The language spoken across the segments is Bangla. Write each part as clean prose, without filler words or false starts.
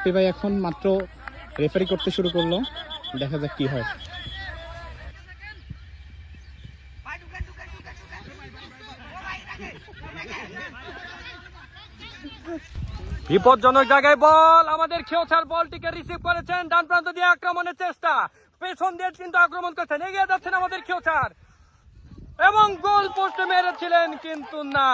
বাপ্পি ভাই এখন মাত্র রেফারি করতে শুরু করলো, দেখা যাক কি হয়। বিপজ্জনক জায়গায় বল, আমাদের খেওছার বলটিকে রিসিভ করেছেন, ডান প্রান্ত দিয়ে আক্রমণের চেষ্টা, পেছন দিয়ে কিন্তু আক্রমণ করছেন, এগিয়ে যাচ্ছেন আমাদের খেওছার এবং গোল পোস্টে মেরেছিলেন কিন্তু না।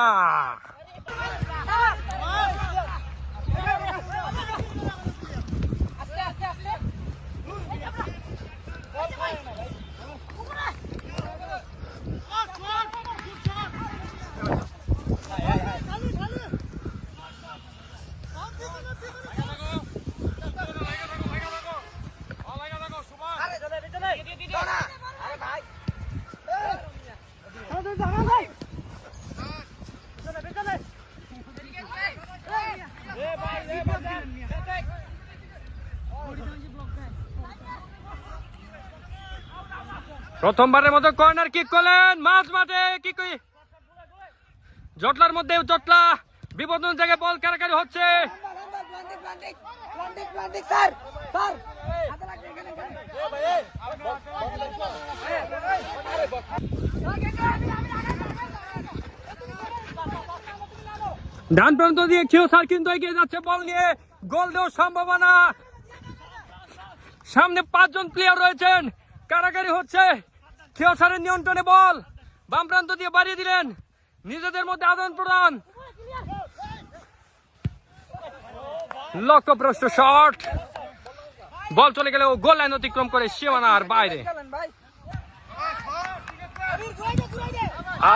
প্রথমবারের মতো কর্নার কিক করলেন, মাঝ মাঠে কিক, জটলার মধ্যে জটলা, বিপজ্জনক জায়গায় বল কারাকারি হচ্ছে। ডান প্রান্ত দিয়ে খেওছার কিন্তু এগিয়ে যাচ্ছে বল নিয়ে, গোল দেওয়ার সম্ভাবনা, সামনে 5 জন প্লেয়ার রয়েছেন, কারাকারি হচ্ছে, খেওছারের নিয়ন্ত্রণে বল, বাম প্রান্ত দিয়ে বাড়িয়ে দিলেন, নিজেদের মধ্যে আদান প্রদান, লক্ষ্যভ্রষ্ট শট, বল চলে গেলেও গোল লাইন অতিক্রম করে সীমানার বাইরে।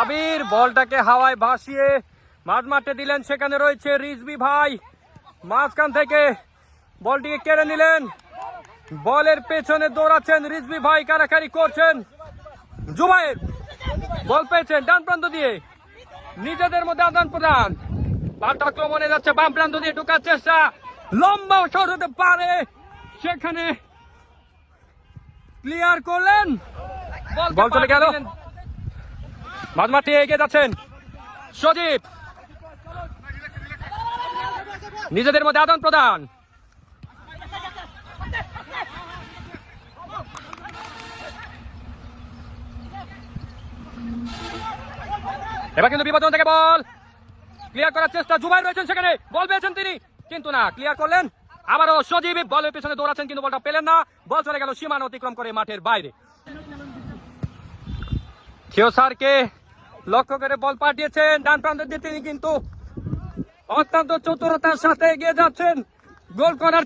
আবির বলটাকে হাওয়ায় ভাসিয়ে মাঠ মাঠে দিলেন, সেখানে রয়েছে রিজভি ভাই, মাঝখান থেকে বলটিকে কেড়ে নিলেন, বলের পেছনে দৌড়াচ্ছেন রিজভি ভাই, কারাকারি করছেন, জুবায়ের বল পেয়েছেন ডান প্রান্ত দিয়ে, নিজেদের মধ্যে আদান প্রদান, পাল্টা আক্রমণে যাচ্ছে, বাম প্রান্ত দিয়ে ঢোকার চেষ্টা, লম্বা শট হতে পারে, সেখানে ক্লিয়ার করলেন, বল চলে গেল, মাঝ মাঠে এগিয়ে যাচ্ছেন সজীব, নিজেদের মধ্যে আদান প্রদান, এবার কিন্তু বিপজ্জনক থেকে বল ক্লিয়ার করার চেষ্টা, জুবাইর রয়েছেন সেখানে, বল পেয়েছেন তিনি কিন্তু না, ক্লিয়ার করলেন, আবারও সজীব বলের পেছনে দৌড়াচ্ছেন কিন্তু বলটা পেলেন না, বল চলে গেল সীমানা অতিক্রম করে মাঠের বাইরে। খেওছারকে লক্ষ্য করে বল পাঠিয়েছেন ডান প্রান্ত দিয়ে, তিনি কিন্তু অত্যন্ত চতুরতার সাথে এগিয়ে যাচ্ছেন গোল করার